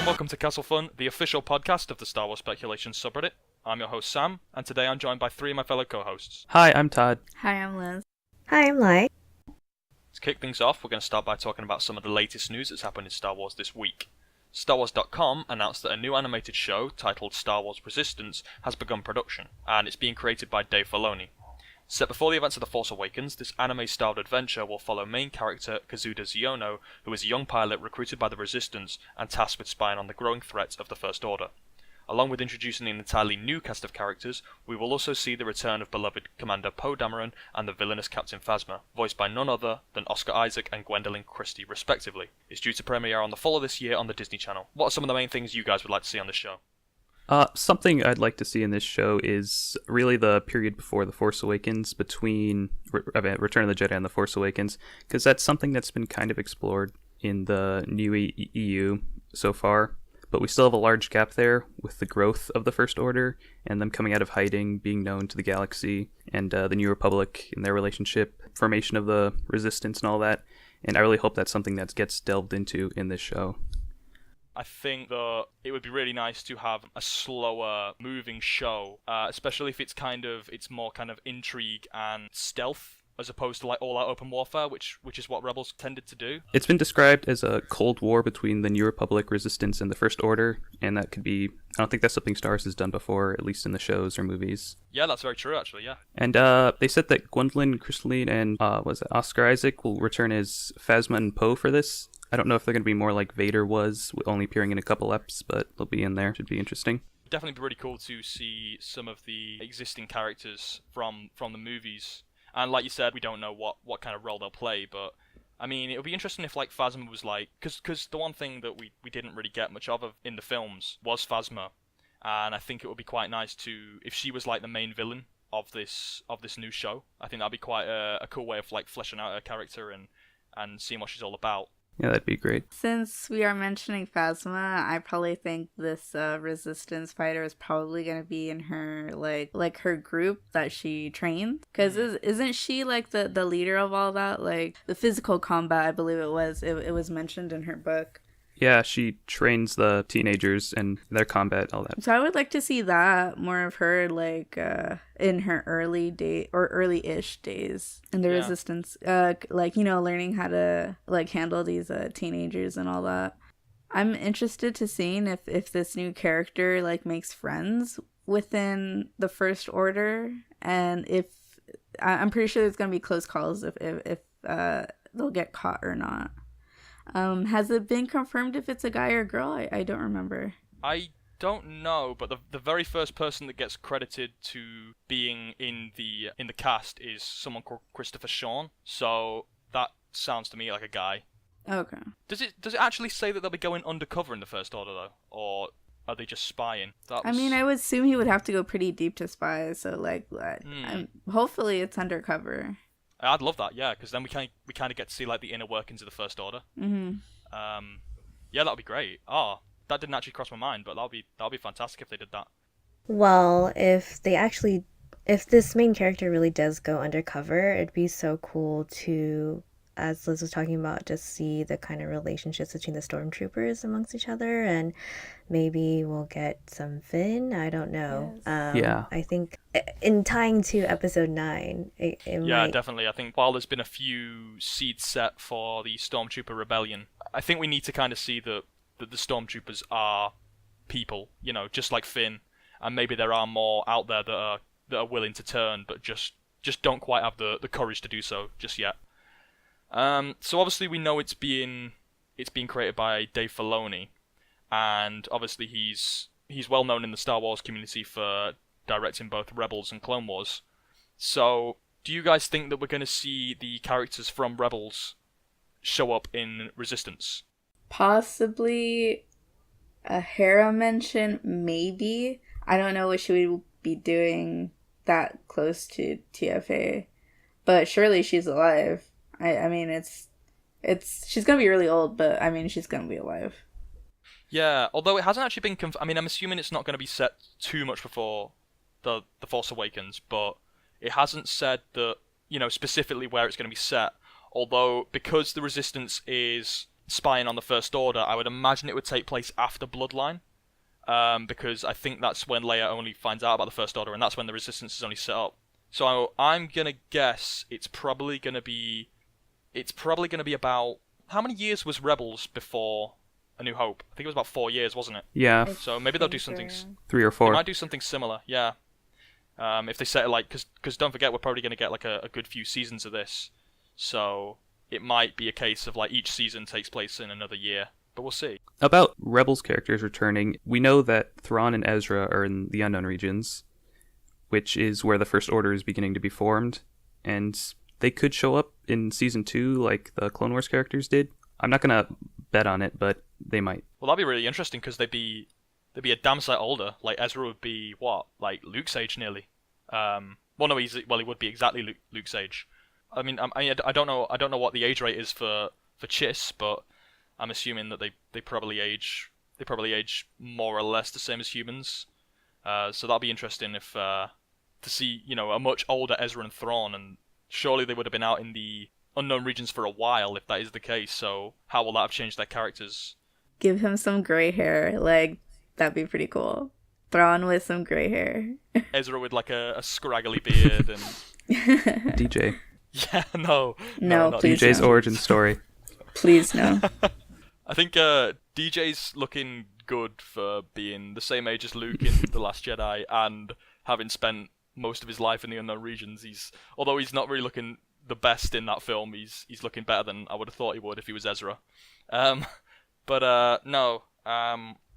and welcome to Kessel Fun, the official podcast of the Star Wars Speculation subreddit. I'm your host Sam, and today I'm joined by three of my fellow co-hosts. Hi, I'm Todd. Hi, I'm Liz. Hi, I'm Lai. To kick things off, we're going to start by talking about some of the latest news that's happened in Star Wars this week. StarWars.com announced that a new animated show titled Star Wars Resistance has begun production, and it's being created by Dave Filoni. Set before the events of The Force Awakens, this anime-styled adventure will follow main character Kazuda Xiono, who is a young pilot recruited by the Resistance and tasked with spying on the growing threat of the First Order. Along with introducing an entirely new cast of characters, we will also see the return of beloved Commander Poe Dameron and the villainous Captain Phasma, voiced by none other than Oscar Isaac and Gwendolyn Christie respectively. It's due to premiere on the fall of this year on the Disney Channel. What are some of the main things you guys would like to see on this show? Something I'd like to see in this show is really the period before The Force Awakens, between Return of the Jedi and The Force Awakens, because that's something that's been kind of explored in the new EU so far, but we still have a large gap there with the growth of the First Order and them coming out of hiding, being known to the galaxy, and the New Republic and their relationship, formation of the Resistance and all that, and I really hope that's something that gets delved into in this show. I think that it would be really nice to have a slower moving show, especially if it's more kind of intrigue and stealth as opposed to like all-out open warfare, which is what Rebels tended to do. It's been described as a Cold War between the New Republic, Resistance, and the First Order, and that could be, I don't think that's something Star Wars has done before, at least in the shows or movies. Yeah, that's very true, actually, yeah. And they said that Gwendolyn Christie and Oscar Isaac will return as Phasma and Poe for this. I don't know if they're going to be more like Vader was, only appearing in a couple eps, but they'll be in there. Should be interesting. Definitely be really cool to see some of the existing characters from the movies. And like you said, we don't know what kind of role they'll play, but I mean, it would be interesting if like Phasma was like, because the one thing that we didn't really get much of in the films was Phasma, and I think it would be quite nice if she was like the main villain of this new show. I think that'd be quite a cool way of like fleshing out her character and seeing what she's all about. Yeah, that'd be great. Since we are mentioning Phasma, I probably think this Resistance fighter is probably going to be in her, like her group that she trained. Because isn't she, like, the leader of all that? Like, the physical combat, I believe it was mentioned in her book. Yeah, she trains the teenagers and their combat, all that. So I would like to see that, more of her, like, in her early-ish days in the Resistance. Like, you know, learning how to, like, handle these teenagers and all that. I'm interested to seeing if this new character, like, makes friends within the First Order. And I'm pretty sure there's going to be close calls if they'll get caught or not. Has it been confirmed if it's a guy or girl? I don't remember. I don't know, but the very first person that gets credited to being in the cast is someone called Christopher Sean. So that sounds to me like a guy. Okay. Does it actually say that they'll be going undercover in the First Order though, or are they just spying? I mean, I would assume he would have to go pretty deep to spy. So like, hopefully it's undercover. I'd love that, yeah, because then we kind of get to see like the inner workings of the First Order. Mm-hmm. Yeah, that'd be great. That didn't actually cross my mind, but that'll be fantastic if they did that. Well, if this main character really does go undercover, it'd be so cool to, as Liz was talking about, just see the kind of relationships between the stormtroopers amongst each other, and maybe we'll get some Finn. I don't know. Yes. Yeah. I think in tying to episode 9, it might... Definitely. I think while there's been a few seeds set for the Stormtrooper Rebellion, I think we need to kind of see that the Stormtroopers are people, you know, just like Finn, and maybe there are more out there that are willing to turn, but just don't quite have the courage to do so just yet. So obviously we know it's being created by Dave Filoni, and obviously he's well known in the Star Wars community for directing both Rebels and Clone Wars. So do you guys think that we're going to see the characters from Rebels show up in Resistance? Possibly a Hera mention, maybe. I don't know what she would be doing that close to TFA, but surely she's alive. I mean, she's gonna be really old, but I mean, she's gonna be alive. Yeah, although it hasn't actually been I mean, I'm assuming it's not going to be set too much before the Force Awakens, but it hasn't said that, you know, specifically where it's going to be set. Although, because the Resistance is spying on the First Order, I would imagine it would take place after Bloodline. Because I think that's when Leia only finds out about the First Order, and that's when the Resistance is only set up. So I'm gonna guess it's probably gonna be about, how many years was Rebels before A New Hope? I think it was about 4 years, wasn't it? Yeah, So maybe they'll do something. 3 or They 4. might do something similar, yeah. If they set it like, because don't forget, we're probably gonna get like a good few seasons of this, so it might be a case of like each season takes place in another year. But we'll see. About Rebels characters returning, we know that Thrawn and Ezra are in the Unknown Regions, which is where the First Order is beginning to be formed, and they could show up in Season 2 like the Clone Wars characters did. I'm not going to bet on it, but they might. Well, that'd be really interesting, because they'd be a damn sight older. Like, Ezra would be, what, like Luke's age nearly. Well, no, he would be exactly Luke's age. I mean, I don't know what the age rate is for Chiss, but I'm assuming that they probably age more or less the same as humans. So that'll be interesting if to see, a much older Ezra and Thrawn, and surely they would have been out in the Unknown Regions for a while if that is the case. So how will that have changed their characters? Give him some gray hair, like that'd be pretty cool. Thrawn with some gray hair. Ezra with like a scraggly beard and DJ. Yeah, no, please DJ's no. origin story. Please no. I think DJ's looking good for being the same age as Luke in The Last Jedi and having spent most of his life in the Unknown Regions. Although he's not really looking the best in that film, he's looking better than I would have thought he would if he was Ezra.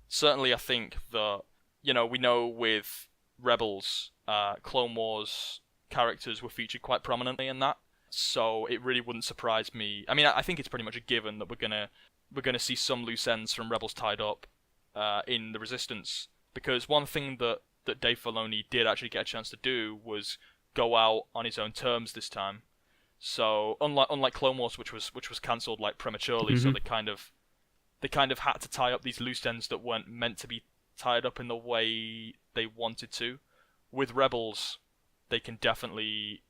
Certainly I think that, we know with Rebels, Clone Wars characters were featured quite prominently in that. So it really wouldn't surprise me. I mean, I think it's pretty much a given that we're gonna see some loose ends from Rebels tied up in the Resistance, because one thing that Dave Filoni did actually get a chance to do was go out on his own terms this time. So unlike Clone Wars, which was cancelled like prematurely, so they kind of had to tie up these loose ends that weren't meant to be tied up in the way they wanted to. With Rebels, they can definitely.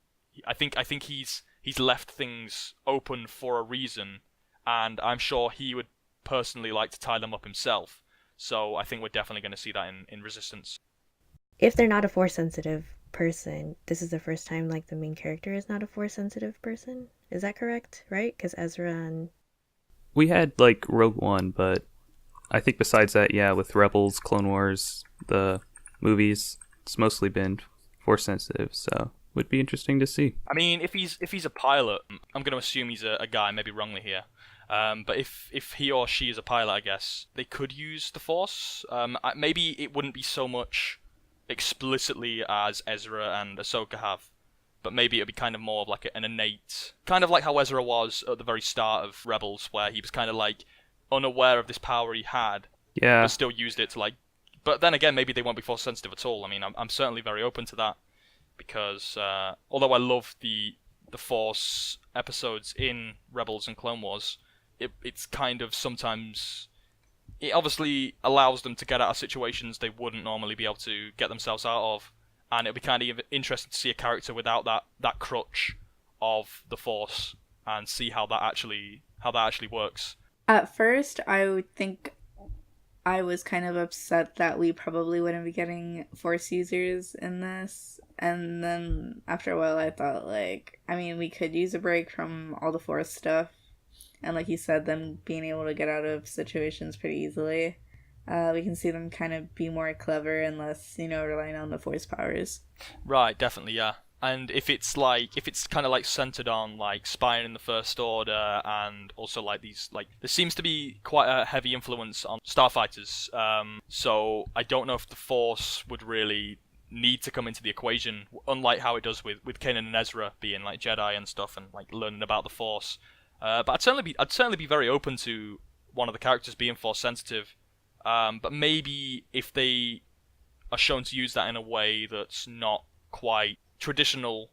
I think he's left things open for a reason, and I'm sure he would personally like to tie them up himself. So I think we're definitely going to see that in Resistance. If they're not a Force-sensitive person, this is the first time like the main character is not a Force-sensitive person. Is that correct? Right? Because Ezra and... We had like Rogue One, but I think besides that, yeah, with Rebels, Clone Wars, the movies, it's mostly been Force sensitive, so would be interesting to see. I mean, if he's a pilot, I'm going to assume he's a guy, maybe wrongly here. But if he or she is a pilot, I guess they could use the Force. Maybe it wouldn't be so much explicitly as Ezra and Ahsoka have, but maybe it'd be kind of more of like an innate, kind of like how Ezra was at the very start of Rebels, where he was kind of like unaware of this power he had, but still used it to like. But then again, maybe they won't be Force sensitive at all. I mean, I'm certainly very open to that, because although I love the Force episodes in Rebels and Clone Wars, it's kind of sometimes. It obviously allows them to get out of situations they wouldn't normally be able to get themselves out of, and it'll be kind of interesting to see a character without that crutch of the Force and see how that actually works. At first, I would think I was kind of upset that we probably wouldn't be getting Force users in this, and then after a while I thought, like, I mean, we could use a break from all the Force stuff, and like you said, them being able to get out of situations pretty easily. We can see them kind of be more clever and less, relying on the Force powers. Right, definitely, yeah. And if it's kind of like centered on like spying in the First Order, and also like these, like, there seems to be quite a heavy influence on starfighters. So I don't know if the Force would really need to come into the equation, unlike how it does with Kanan and Ezra being like Jedi and stuff and like learning about the Force. But I'd certainly be very open to one of the characters being Force sensitive. But maybe if they are shown to use that in a way that's not quite traditional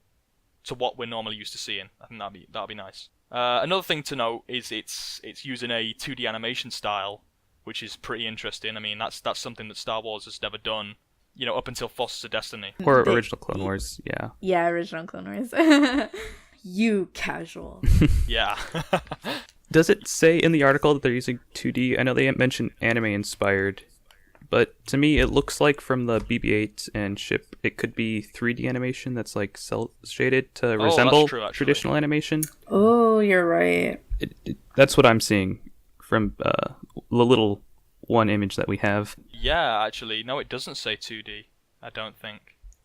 to what we're normally used to seeing, I think that'd be nice. Another thing to note is it's using a 2D animation style, which is pretty interesting. I mean, that's something that Star Wars has never done, up until Forces of Destiny. Or original Clone Wars, yeah. Yeah, original Clone Wars. You casual. Yeah. Does it say in the article that they're using 2D? I know they mentioned anime inspired, but to me it looks like from the BB-8 and ship it could be 3D animation that's like cel shaded to resemble true, traditional animation. Oh, you're right. That's what I'm seeing from the little one image that we have. Yeah, actually, no, it doesn't say 2D. I don't think.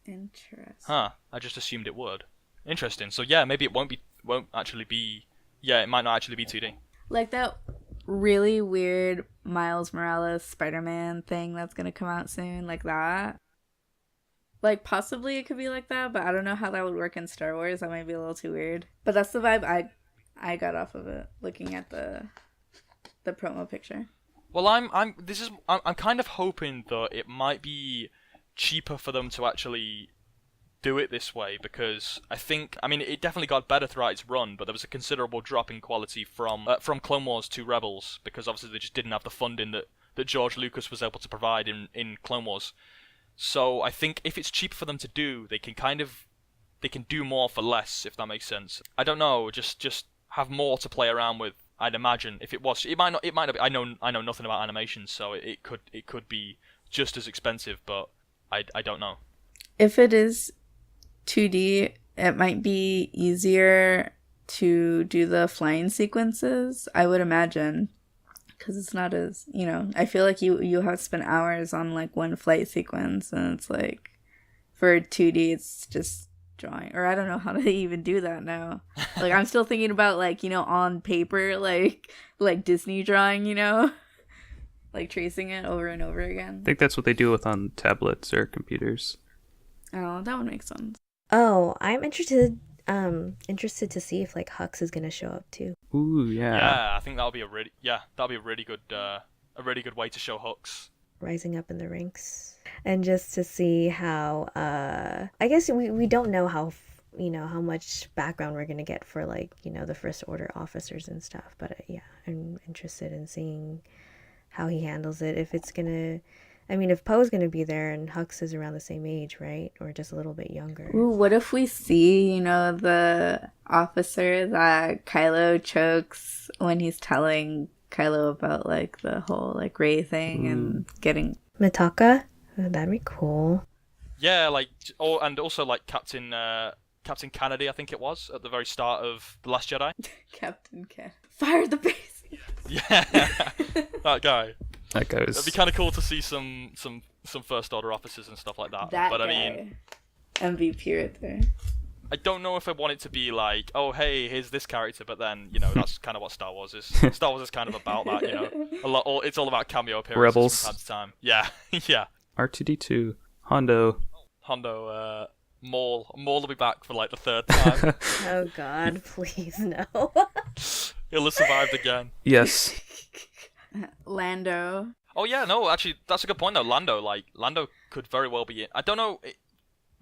Interesting. Huh? I just assumed it would. Interesting. So yeah, maybe it won't actually be. Yeah, it might not actually be 2D. Like that really weird Miles Morales Spider-Man thing that's gonna come out soon, like that. Like possibly it could be like that, but I don't know how that would work in Star Wars. That might be a little too weird. But that's the vibe I got off of it, looking at the promo picture. Well, I'm kind of hoping that it might be cheaper for them to actually do it this way, because I mean it definitely got better throughout its run, but there was a considerable drop in quality from Clone Wars to Rebels, because obviously they just didn't have the funding that George Lucas was able to provide in Clone Wars. So I think if it's cheaper for them to do, they can do more for less, if that makes sense. I don't know, just have more to play around with. I'd imagine if it might not be. I know nothing about animation, so it could be just as expensive, but I don't know. If it is 2D, it might be easier to do the flying sequences, I would imagine, because it's not as, I feel like you have to spend hours on like one flight sequence, and it's like for 2D it's just drawing, or I don't know how to even do that now. Like I'm still thinking about like, on paper, like Disney drawing, like tracing it over and over again. I think that's what they do with on tablets or computers. Oh, that would make sense. Oh, I'm interested to see if like Hux is gonna show up too. Ooh, yeah. Yeah, I think that'll be a really good way to show Hux Rising up in the ranks. And just to see how I guess we don't know how how much background we're gonna get for like the First Order officers and stuff, but yeah, I'm interested in seeing how he handles it. If it's gonna, I mean, if Poe's gonna be there and Hux is around the same age, right, or just a little bit younger. Ooh, what if we see the officer that Kylo chokes when he's telling Kylo about like the whole like Rey thing and getting Mitaka? Oh, that'd be cool. Yeah, and also like Captain Kennedy, I think it was, at the very start of The Last Jedi. Captain Ken. Fire the base. Yeah, that guy. That guy was... It'd be kind of cool to see some First Order officers and stuff like that. But guy. I mean, MVP right there. I don't know if I want it to be like, oh hey, here's this character, but then that's kind of what Star Wars is. Star Wars is kind of about that, it's all about cameo appearances Rebels. from time to time. Yeah, yeah. R2D2, Hondo, Maul will be back for like the third time. Oh God, please no. He'll have survived again. Yes. Lando. Oh yeah, no, actually, that's a good point though. Lando could very well be in. I don't know.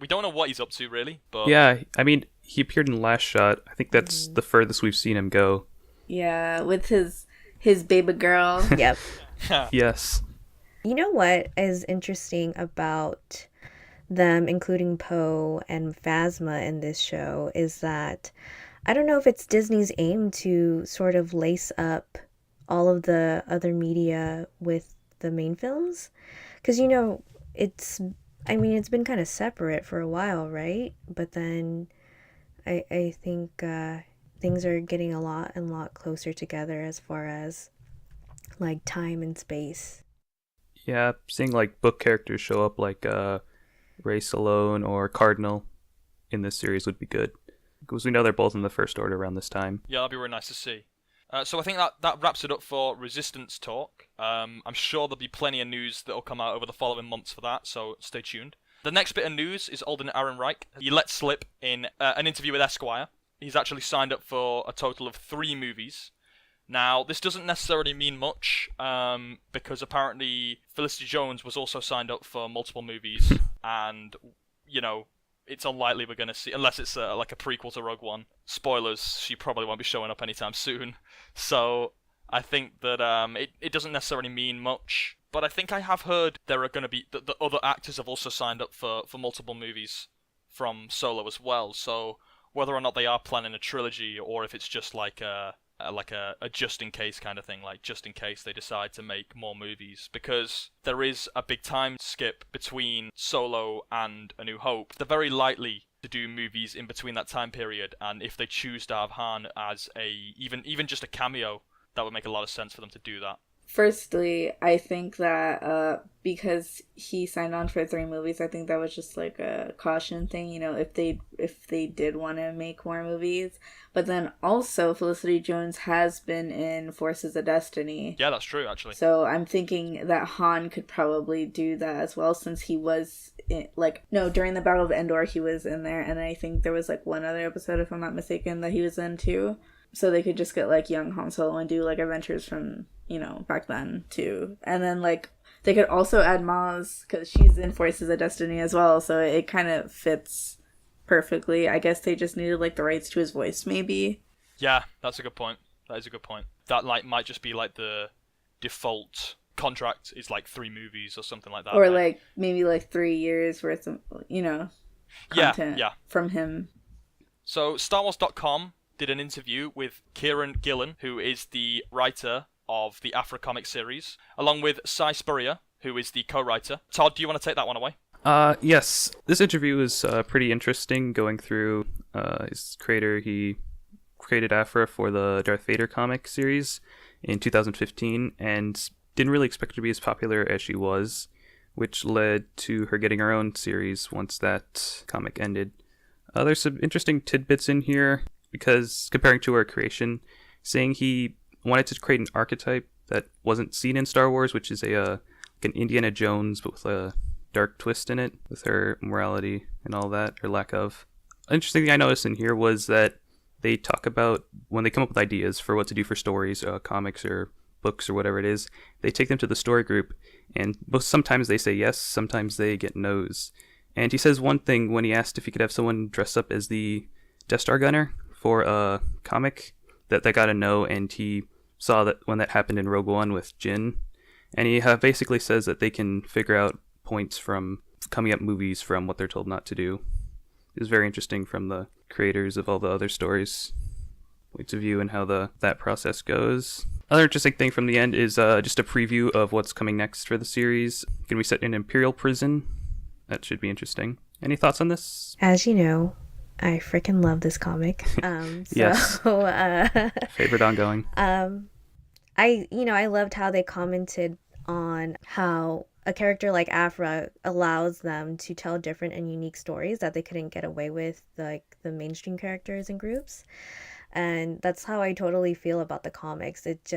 We don't know what he's up to really, but yeah, I mean, he appeared in Last Shot. I think that's the furthest we've seen him go. Yeah, with his baby girl. Yep. Yes. You know what is interesting about them including Poe and Phasma in this show is that I don't know if it's Disney's aim to sort of lace up all of the other media with the main films, because it's been kind of separate for a while, right? But then I think things are getting a lot closer together as far as like time and space. Yeah, seeing like book characters show up like Rey Salone or Cardinal in this series would be good, because we know they're both in the First Order around this time. Yeah, that'd be really nice to see. So I think that wraps it up for Resistance talk. I'm sure there'll be plenty of news that'll come out over the following months for that, so stay tuned. The next bit of news is Alden Ehrenreich. He let slip in an interview with Esquire. He's actually signed up for a total of 3 movies. Now, this doesn't necessarily mean much, because apparently Felicity Jones was also signed up for multiple movies, and, it's unlikely we're going to see, unless it's like a prequel to Rogue One. Spoilers, she probably won't be showing up anytime soon. So, I think that it doesn't necessarily mean much, but I think I have heard there are going to be, the other actors have also signed up for multiple movies from Solo as well, so whether or not they are planning a trilogy, or if it's just like like a just in case kind of thing, like just in case they decide to make more movies, because there is a big time skip between Solo and A New Hope. They're very likely to do movies in between that time period, and if they choose to have Han as even just a cameo, that would make a lot of sense for them to do that. Firstly, I think that because he signed on for 3 movies, I think that was just like a caution thing, you know, if they did want to make more movies. But then also Felicity Jones has been in Forces of Destiny. Yeah, that's true, actually. So I'm thinking that Han could probably do that as well, since he was during the Battle of Endor he was in there, and I think there was like one other episode, if I'm not mistaken, that he was in too. So they could just get like young Han Solo and do like adventures from, you know, back then too. And then like they could also add Maz, because she's in Forces of Destiny as well, so it kind of fits perfectly. I guess they just needed like the rights to his voice, maybe. Yeah, that's a good point. That is a good point. That like might just be like the default contract is like 3 movies or something like that. Or like maybe like 3 years worth of, you know, content from him. So StarWars.com did an interview with Kieron Gillen, who is the writer of the Aphra comic series, along with Spurrier, who is the co-writer. Todd, do you want to take that one away? Yes. This interview is pretty interesting, going through his creator. He created Aphra for the Darth Vader comic series in 2015, and didn't really expect her to be as popular as she was, which led to her getting her own series once that comic ended. There's some interesting tidbits in here, because comparing to her creation, saying he wanted to create an archetype that wasn't seen in Star Wars, which is like an Indiana Jones, but with a dark twist in it, with her morality and all that, or lack of. An interesting thing I noticed in here was that they talk about, when they come up with ideas for what to do for stories, comics or books or whatever it is, they take them to the story group, and sometimes they say yes, sometimes they get no's. And he says one thing when he asked if he could have someone dress up as the Death Star gunner for a comic, that got a no, and he saw that when that happened in Rogue One with Jin, and he basically says that they can figure out points from coming up movies from what they're told not to do. It was very interesting from the creators of all the other stories' points of view and how that process goes. Another interesting thing from the end is just a preview of what's coming next for the series. Going to be set in Imperial Prison. That should be interesting. Any thoughts on this? As you know, I freaking love this comic. Yes. Favorite ongoing. I loved how they commented on how a character like Aphra allows them to tell different and unique stories that they couldn't get away with, like the mainstream characters and groups. And that's how I totally feel about the comics. It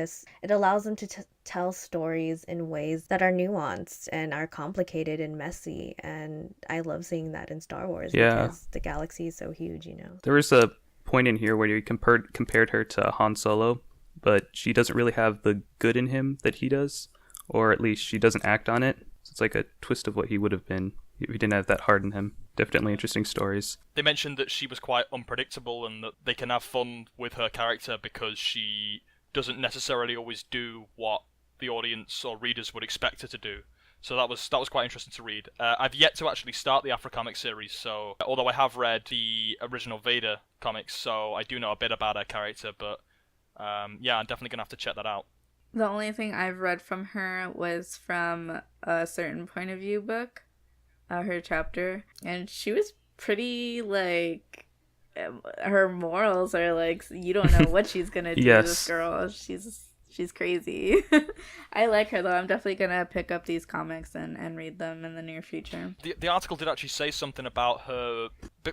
allows them to tell stories in ways that are nuanced and are complicated and messy. And I love seeing that in Star Wars, because the galaxy is so huge, you know. There was a point in here where you compared her to Han Solo, but she doesn't really have the good in him that he does, or at least she doesn't act on it. So it's like a twist of what he would have been if he didn't have that heart in him. Definitely interesting stories. They mentioned that she was quite unpredictable, and that they can have fun with her character because she doesn't necessarily always do what the audience or readers would expect her to do. So that was quite interesting to read. I've yet to actually start the Aphra comic series, so although I have read the original Vader comics, so I do know a bit about her character, but I'm definitely going to have to check that out. The only thing I've read from her was from a certain point of view book, her chapter, and she was pretty, like, her morals are like, you don't know what she's gonna do. Yes. This girl, she's crazy. I like her though. I'm definitely gonna pick up these comics and read them in the near future. The article did actually say something about her,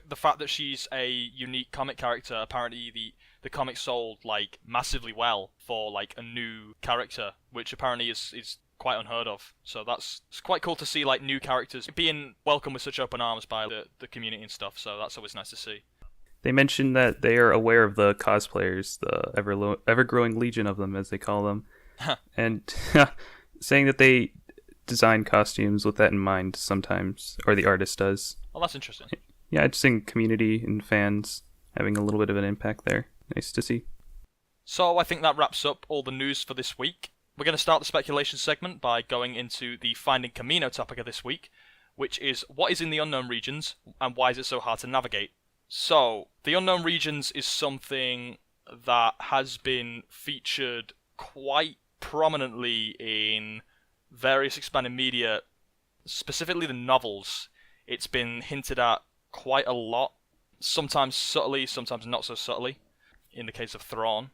the fact that she's a unique comic character. Apparently the comic sold like massively well for like a new character, which apparently is quite unheard of. So it's quite cool to see like new characters being welcomed with such open arms by the community and stuff. So that's always nice to see. They mentioned that they are aware of the cosplayers, the ever-growing legion of them, as they call them, and saying that they design costumes with that in mind sometimes, or the artist does. Well, that's interesting. Yeah, just seeing community and fans having a little bit of an impact there. Nice to see. So I think that wraps up all the news for this week. We're going to start the speculation segment by going into the Finding Kamino topic of this week, which is what is in the unknown regions and why is it so hard to navigate? So, the unknown regions is something that has been featured quite prominently in various expanded media, specifically the novels. It's been hinted at quite a lot, sometimes subtly, sometimes not so subtly, in the case of Thrawn.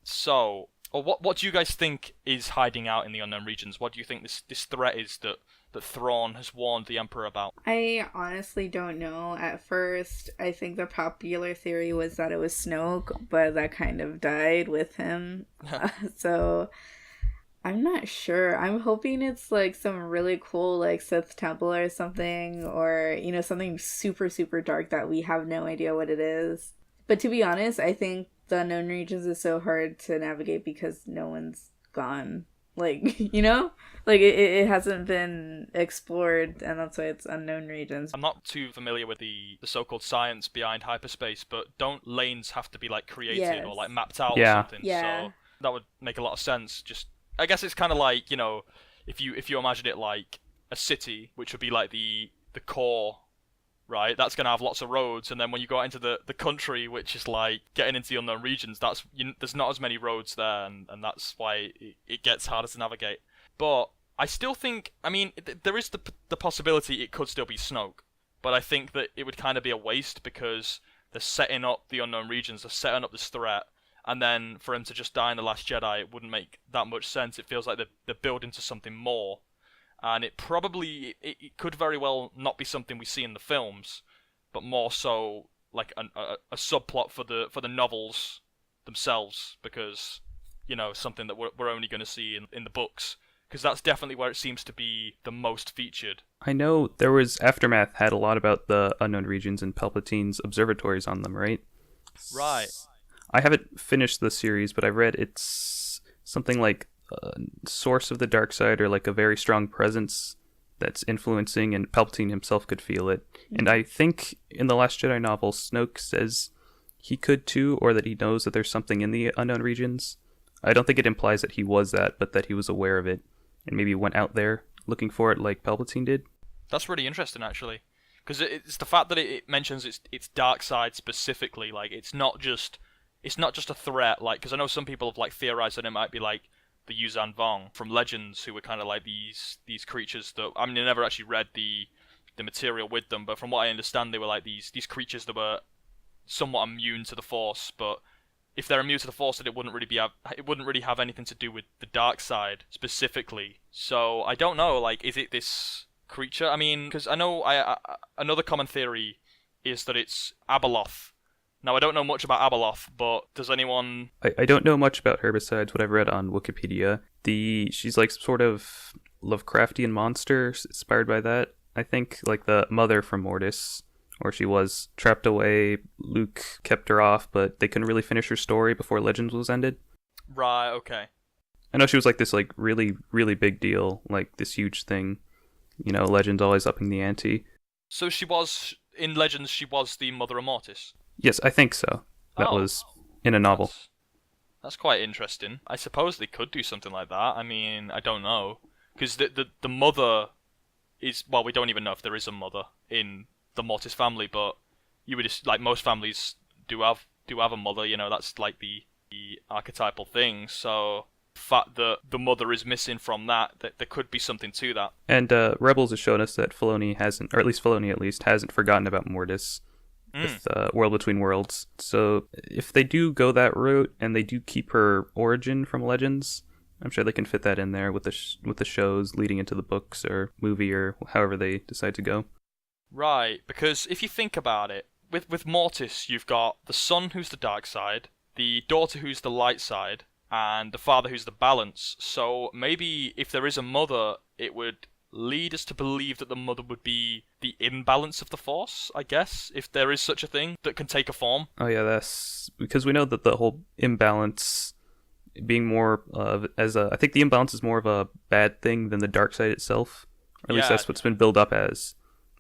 So, what do you guys think is hiding out in the unknown regions? What do you think this threat is that Thrawn has warned the Emperor about? I honestly don't know. At first, I think the popular theory was that it was Snoke, but that kind of died with him. So, I'm not sure. I'm hoping it's like some really cool like Sith temple or something, or something super super dark that we have no idea what it is. But to be honest, I think the unknown regions is so hard to navigate because no one's gone. Like, like it hasn't been explored, and that's why it's unknown regions. I'm not too familiar with the so-called science behind hyperspace, but don't lanes have to be like created or like mapped out or something? Yeah. So that would make a lot of sense. Just, I guess it's kind of like, if you imagine it like a city, which would be like the core, right? That's going to have lots of roads, and then when you go out into the country, which is like getting into the unknown regions, there's not as many roads there, and that's why it gets harder to navigate. But I still think, I mean, there is the possibility it could still be Snoke, but I think that it would kind of be a waste because they're setting up the unknown regions, they're setting up this threat, and then for him to just die in The Last Jedi, it wouldn't make that much sense. It feels like they're building to something more. And it could very well not be something we see in the films, but more so like a subplot for the novels themselves, because something that we're only going to see in the books, because that's definitely where it seems to be the most featured. I know there was Aftermath had a lot about the unknown regions and Palpatine's observatories on them, right? Right. I haven't finished the series, but I read it's something like source of the dark side, or like a very strong presence that's influencing, and Palpatine himself could feel it. And I think in the Last Jedi novel, Snoke says he could too, or that he knows that there's something in the unknown regions. I don't think it implies that he was that, but that he was aware of it and maybe went out there looking for it like Palpatine did. That's really interesting, actually, because it's the fact that it mentions its dark side specifically. Like it's not just a threat. Like, because I know some people have like theorized that it might be like the Yuzan Vong from Legends, who were kind of like these creatures that, I mean, I never actually read the material with them, but from what I understand, they were like these creatures that were somewhat immune to the Force. But if they're immune to the Force, then it wouldn't really have anything to do with the dark side specifically. So I don't know. Like, is it this creature? I mean, because I know another common theory is that it's Abeloth. Now, I don't know much about Abeloth, but does anyone... I don't know much about her besides what I've read on Wikipedia. She's like sort of Lovecraftian monster, inspired by that, I think. Like the mother from Mortis, or she was trapped away. Luke kept her off, but they couldn't really finish her story before Legends was ended. Right, okay. I know she was like this like really, really big deal, like this huge thing. Legends always upping the ante. So in Legends, she was the mother of Mortis? Yes, I think so. That was in a novel. That's quite interesting. I suppose they could do something like that. I mean, I don't know. Because the mother is... Well, we don't even know if there is a mother in the Mortis family, but you would just... Like, most families do have a mother, that's like the archetypal thing. So, the fact that the mother is missing from that there could be something to that. And Rebels has shown us that Filoni hasn't, or at least Filoni hasn't forgotten about Mortis. With World Between Worlds. So if they do go that route and they do keep her origin from Legends, I'm sure they can fit that in there with the shows leading into the books or movie or however they decide to go. Right, because if you think about it, with Mortis, you've got the son who's the dark side, the daughter who's the light side, and the father who's the balance. So maybe if there is a mother, it would lead us to believe that the mother would be the imbalance of the Force, I guess, if there is such a thing that can take a form. Oh yeah, that's because we know that the whole imbalance being more of I think the imbalance is more of a bad thing than the dark side itself, or at least that's what's been built up as,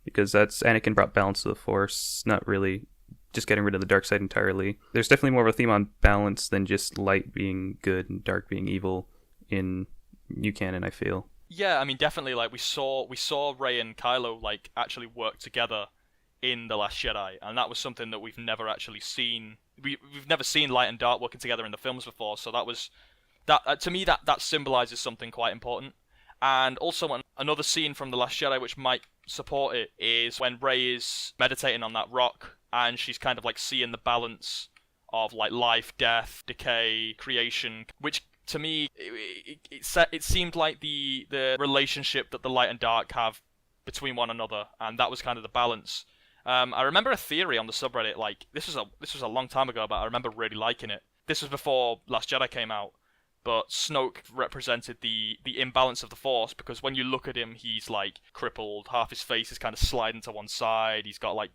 because that's Anakin brought balance to the Force, not really just getting rid of the dark side entirely. There's definitely more of a theme on balance than just light being good and dark being evil in new canon, I feel. Yeah, I mean, definitely, like, we saw Rey and Kylo, like, actually work together in The Last Jedi, and that was something that we've never actually seen. we've never seen light and dark working together in the films before, so that to me that symbolizes something quite important. And also another scene from The Last Jedi which might support it is when Rey is meditating on that rock and she's kind of like seeing the balance of like life, death, decay, creation, which to me it seemed like the relationship that the light and dark have between one another, and that was kind of the balance. I remember a theory on the subreddit, like this was a long time ago, but I remember really liking it. This was before Last Jedi came out. But Snoke represented the imbalance of the Force, because when you look at him, he's like crippled, half his face is kind of sliding to one side, he's got like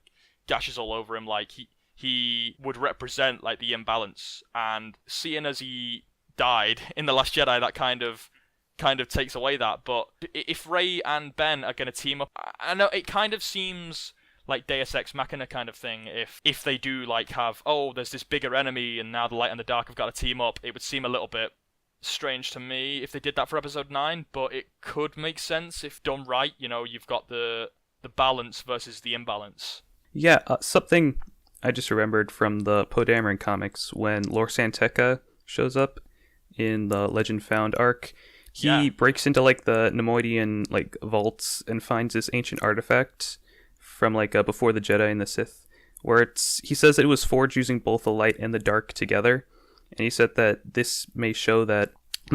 gashes all over him, like he would represent like the imbalance. And seeing as he died in The Last Jedi, that kind of takes away that. But if Rey and Ben are going to team up, I know it kind of seems like Deus Ex Machina kind of thing. If they do like have, oh, there's this bigger enemy and now the light and the dark have got to team up, it would seem a little bit strange to me if they did that for episode 9, but it could make sense if done right. You know, you've got the balance versus the imbalance. Yeah, something I just remembered from the Poe Dameron comics, when Lor San Tekka shows up in the Legend Found arc, he breaks into like the Nemoidian like vaults and finds this ancient artifact from like before the Jedi and the Sith, where he says that it was forged using both the light and the dark together. And he said that this may show that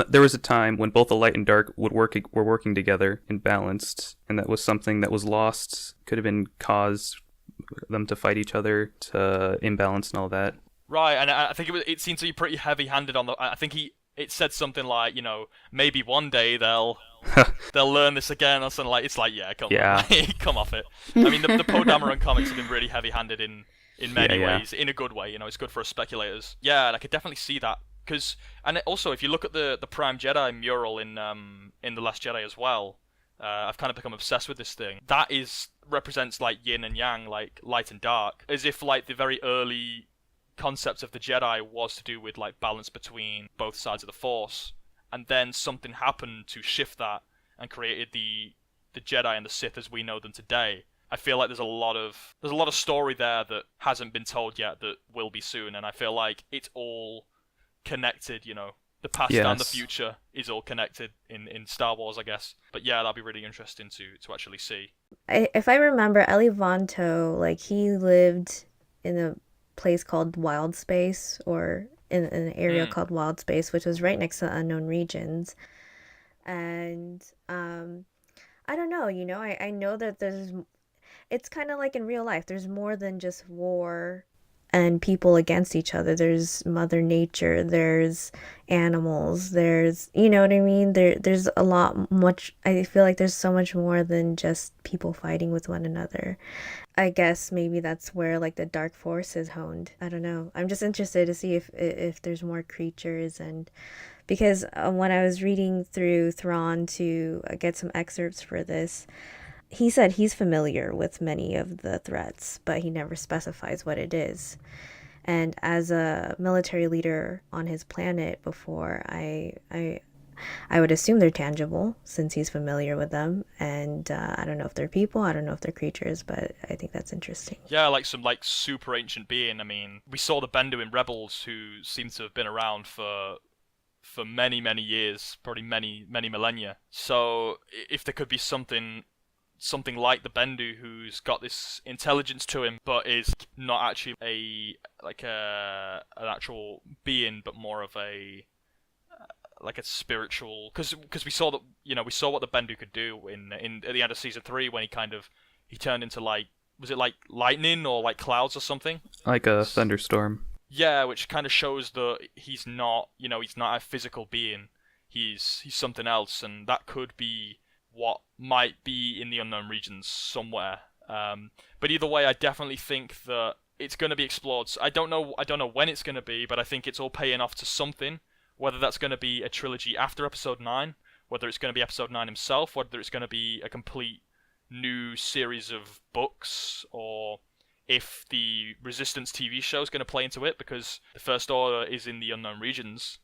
there was a time when both the light and dark were working together and balanced, and that was something that was lost, could have been caused them to fight each other, to imbalance and all that. Right, and I think it seemed to be pretty heavy-handed on the. I think it said something like, you know, maybe one day they'll learn this again or something like. It's like, yeah, come off it. I mean, the Poe Dameron comics have been really heavy-handed in many ways, in a good way. You know, it's good for us speculators. Yeah, and I could definitely see that. And also, if you look at the Prime Jedi mural in The Last Jedi as well, I've kind of become obsessed with this thing. That represents like yin and yang, like light and dark, as if like the very early concept of the Jedi was to do with like balance between both sides of the Force, and then something happened to shift that and created the Jedi and the Sith as we know them today. I feel like there's a lot of story there that hasn't been told yet that will be soon, and I feel like it's all connected, you know. The past and the future is all connected in Star Wars, I guess. But yeah, that'll be really interesting to actually see. If I remember, Eli Vanto, like, he lived in a place called Wild Space, or in an area called Wild Space, which was right next to Unknown Regions. And I don't know, you know, I know that it's kind of like in real life. There's more than just war and people against each other. There's Mother Nature, there's animals, there's, you know what I mean? There's a lot much. I feel like there's so much more than just people fighting with one another. I guess maybe that's where like the dark force is honed. I don't know. I'm just interested to see if there's more creatures, and because when I was reading through Thrawn to get some excerpts for this, he said he's familiar with many of the threats, but he never specifies what it is. And as a military leader on his planet before, I would assume they're tangible since he's familiar with them. And I don't know if they're people, I don't know if they're creatures, but I think that's interesting. Yeah, like some like super ancient being. I mean, we saw the Bendu in Rebels, who seem to have been around for many, many years, probably many, many millennia. So if there could be something like the Bendu who's got this intelligence to him, but is not actually an actual being, but more of a spiritual. Because we saw that, you know, we saw what the Bendu could do at the end of season 3 when he turned into like, was it like lightning or like clouds or something? Like a thunderstorm. Yeah, which kind of shows that he's not a physical being. He's something else, and that could be what might be in the Unknown Regions somewhere. But either way, I definitely think that it's going to be explored. I don't know when it's going to be, but I think it's all paying off to something. Whether that's going to be a trilogy after Episode 9, whether it's going to be Episode 9 himself, whether it's going to be a complete new series of books, or if the Resistance TV show is going to play into it, because the First Order is in the Unknown Regions,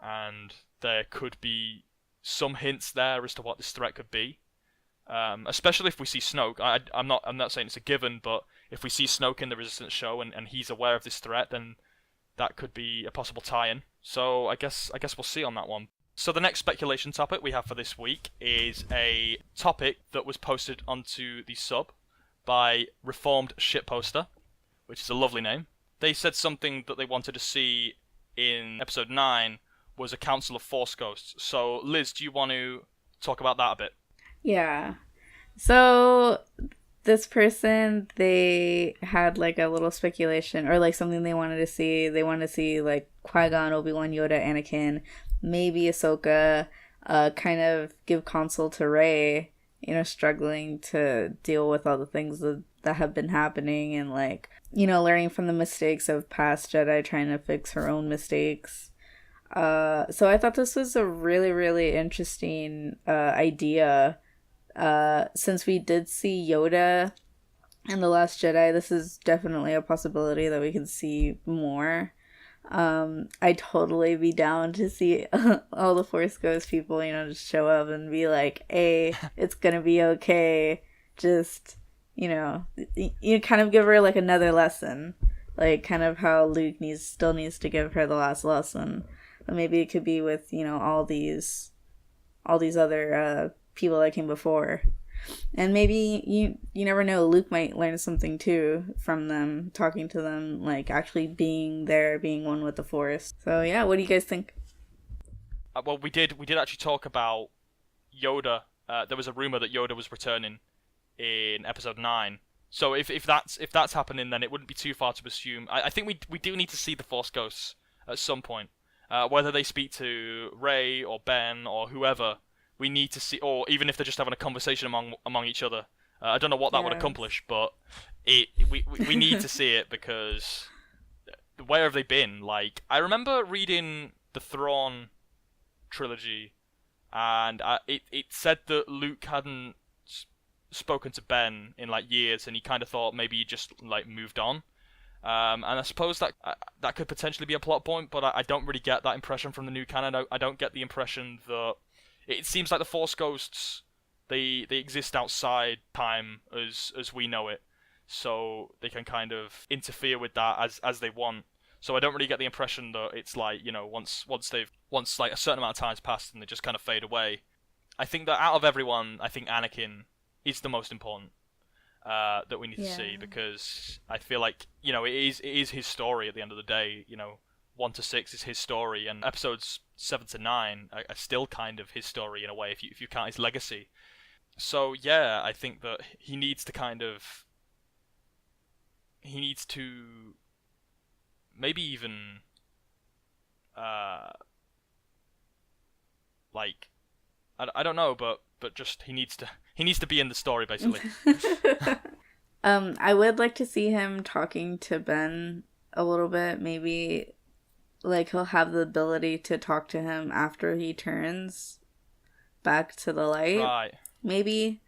and there could be some hints there as to what this threat could be. Especially if we see Snoke. I'm not saying it's a given, but if we see Snoke in the Resistance show and he's aware of this threat, then that could be a possible tie-in. So I guess we'll see on that one. So the next speculation topic we have for this week is a topic that was posted onto the sub by ReformedShitposter, which is a lovely name. They said something that they wanted to see in episode 9 was a council of Force Ghosts. So Liz, do you want to talk about that a bit? Yeah. So this person, they had like a little speculation or like something they wanted to see. They wanted to see like Qui-Gon, Obi-Wan, Yoda, Anakin, maybe Ahsoka, kind of give counsel to Rey, struggling to deal with all the things that have been happening and like, learning from the mistakes of past Jedi, trying to fix her own mistakes. So I thought this was a really, really interesting idea. Since we did see Yoda in The Last Jedi, this is definitely a possibility that we can see more. I'd totally be down to see all the Force Ghost people, just show up and be like, hey, it's gonna be okay. Just, you kind of give her like another lesson. Like kind of how Luke still needs to give her the last lesson. But maybe it could be with, all these other people that came before. And maybe you never know, Luke might learn something too from them, talking to them, like actually being there, being one with the Force. So yeah, what do you guys think? Well, we did actually talk about Yoda. There was a rumor that Yoda was returning in episode 9. So if that's happening, then it wouldn't be too far to assume. I think we do need to see the Force Ghosts at some point. Whether they speak to Rey or Ben or whoever, we need to see, or even if they're just having a conversation among each other. I don't know what that would accomplish, but we need to see it because where have they been? Like, I remember reading the Thrawn trilogy, and it said that Luke hadn't spoken to Ben in like years, and he kind of thought maybe he just like moved on. And I suppose that could potentially be a plot point, but I don't really get that impression from the new canon. I don't get the impression that it seems like the Force Ghosts they exist outside time as we know it, so they can kind of interfere with that as they want. So I don't really get the impression that it's like once like a certain amount of time's passed and they just kind of fade away. I think that out of everyone, I think Anakin is the most important. That we need to see, because I feel like it is his story at the end of the day. 1 to 6 is his story, and episodes 7 to 9 are still kind of his story in a way if you count his legacy. So yeah, I think that he needs to maybe even like I don't know, but just he needs to be in the story basically. I would like to see him talking to Ben a little bit. Maybe like he'll have the ability to talk to him after he turns back to the light. Right. Maybe,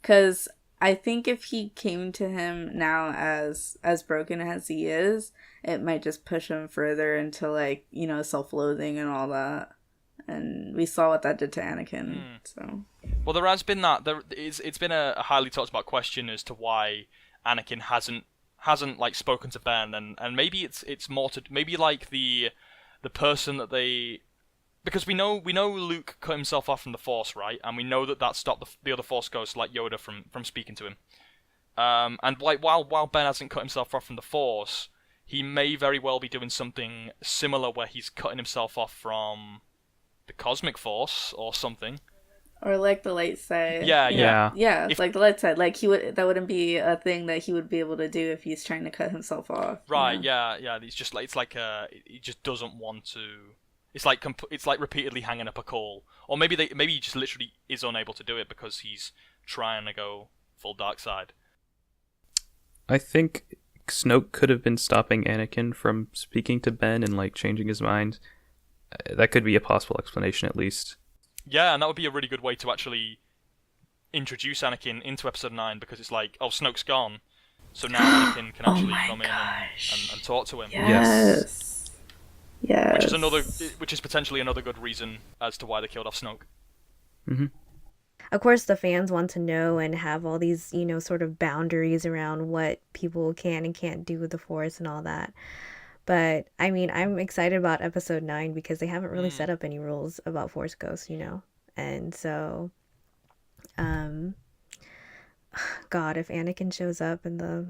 because I think if he came to him now as broken as he is, it might just push him further into like self-loathing and all that. And we saw what that did to Anakin. So, well, there has been that. It's been a highly talked about question as to why Anakin hasn't like spoken to Ben, and maybe it's more to maybe like the person that they, because we know Luke cut himself off from the Force, right? And we know that stopped the other Force ghosts like Yoda from speaking to him. And like while Ben hasn't cut himself off from the Force, he may very well be doing something similar where he's cutting himself off from the cosmic force or something, or like the light side. Yeah. Like the light side. Like that wouldn't be a thing that he would be able to do if he's trying to cut himself off. Right. Yeah. It's just like he just doesn't want to. It's like repeatedly hanging up a call, or maybe he just literally is unable to do it because he's trying to go full dark side. I think Snoke could have been stopping Anakin from speaking to Ben and like changing his mind. That could be a possible explanation, at least. Yeah, and that would be a really good way to actually introduce Anakin into episode 9, because it's like, oh, Snoke's gone, so now Anakin can actually come in and talk to him. Yes. Which is potentially another good reason as to why they killed off Snoke. Mm-hmm. Of course, the fans want to know and have all these, sort of boundaries around what people can and can't do with the Force and all that. But I mean, I'm excited about episode 9 because they haven't really set up any rules about Force Ghosts, you know? And so, God, if Anakin shows up in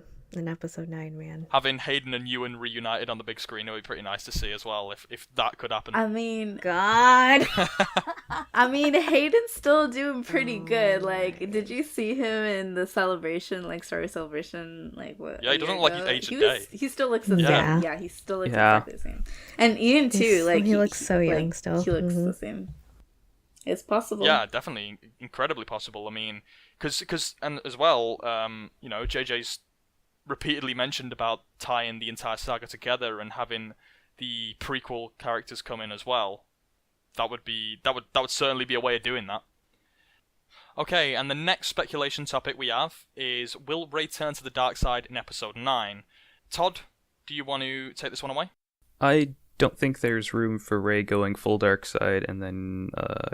episode 9, man. Having Hayden and Ewan reunited on the big screen would be pretty nice to see as well, if that could happen. I mean, God. I mean, Hayden's still doing pretty good. Like, did you see him in the celebration, like Star Wars Celebration, like what? Yeah, he doesn't look like he's aged a day. He still looks the same. Yeah. Yeah, he still looks exactly the same. And Ian too. He looks so young still. He looks the same. It's possible. Yeah, definitely, incredibly possible. I mean, because and as well, you know, JJ's repeatedly mentioned about tying the entire saga together and having the prequel characters come in as well. That would certainly be a way of doing that. Okay, and the next speculation topic we have is, will Rey turn to the dark side in episode 9? Todd, do you want to take this one away? I don't think there's room for Rey going full dark side and then